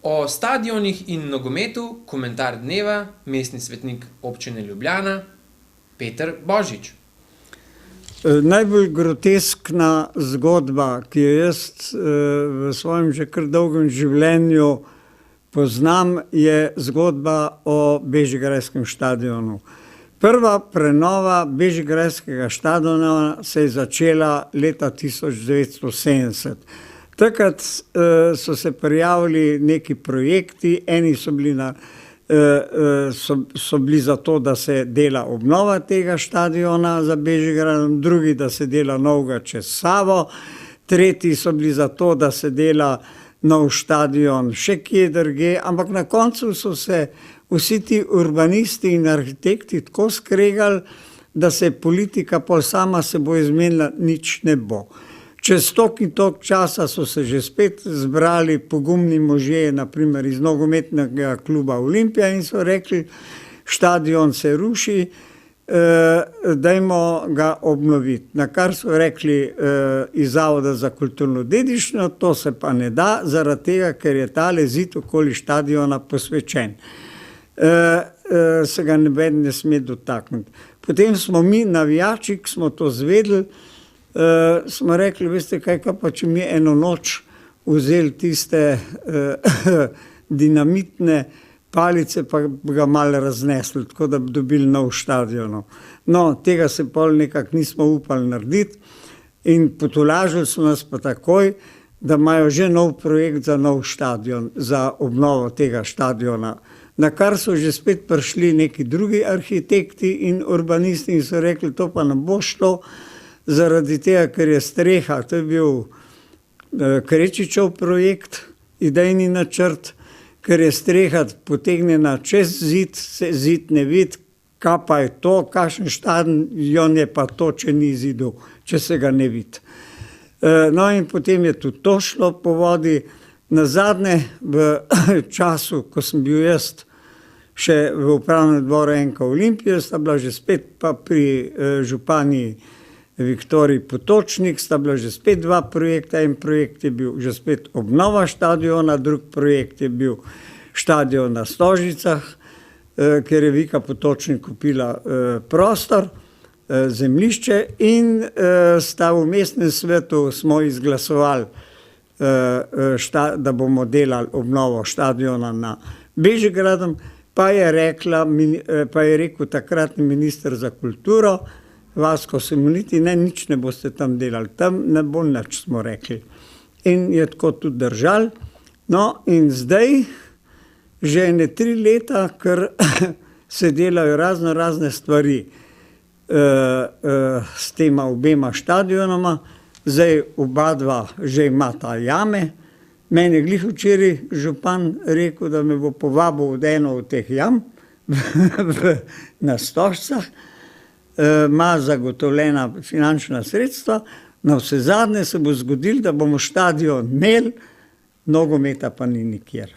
O stadionih in nogometu komentar dneva, mestni svetnik občine Ljubljana, Peter Božič. Najbolj groteskna zgodba, ki jo jaz v svojem že kar dolgem življenju poznam, je zgodba o bežigrajskem štadionu. Prva prenova bežigrajskega štadiona se je začela leta 1970. Takrat so se prijavili neki projekti, eni so bili za to, da se dela obnova tega štadiona za Bežigradom, drugi, da se dela novega čez Savo, tretji so bili za to, da se dela nov štadion še kje drugje, ampak na koncu so se vsi ti urbanisti in arhitekti tako skregali, da se politika pol sama se bo izmenila, nič ne bo. Čez toliko in toliko časa so se že spet zbrali pogumni možje, naprimer iz nogometnega kluba Olimpija, in so rekli, štadion se ruši, dajmo ga obnoviti. Na kar so rekli iz Zavoda za kulturno dediščino, to se pa ne da, zaradi tega, ker je tale zid okoli štadiona posvečen. Se ga noben ne sme dotakniti. Potem smo mi, navijači, ki smo to zvedeli, smo rekli, veste kaj pa, če mi eno noč vzeli tiste dinamitne palice, pa ga malo raznesli, tako da bi dobili nov štadion. No, tega se pol nekako nismo upali narediti in potolažili so nas pa takoj, da imajo že nov projekt za nov štadion, za obnovo tega štadiona. Na kar so že spet prišli neki drugi arhitekti in urbanisti in so rekli, to pa ne bo šlo, zaradi tega, ker je streha, to je bil Krečičev projekt, idejni načrt, ker je streha potegnjena čez zid, se zid ne vidi, kaj pa je to, kakšen štadion je pa to, če ni zidov, če se ga ne vidi. No in potem je tudi to šlo po vodi. Nazadnje v času, ko sem bil jaz še v upravnem odboru NK Olimpije, sta bila že spet pa pri županji Viktoriji Potočnik, sta bila že spet dva projekta, en projekt je bil že spet obnova štadiona, drug projekt je bil štadion na Stožicah, ker je Vika Potočnik kupila prostor, zemljišče in sta v mestnem svetu smo izglasovali, da bomo delali obnovo štadiona na Bežigradom, pa je rekel takratni minister za kulturo, Vasko Simoniti, ne, nič ne boste tam delali, tam ne bo nič, smo rekli. In je tako tudi držal. No, in zdaj, že ne 3 leta, ker se delajo razne stvari s tema obema štadionoma, zdaj oba dva že imata jame. Meni je glih včeraj župan rekel, da me bo povabil v eno od teh jam na Stožcah, ima zagotovljena finančna sredstva, na vse zadnje se bo zgodilo, da bomo štadion imeli, nogometa pa ni nikjer.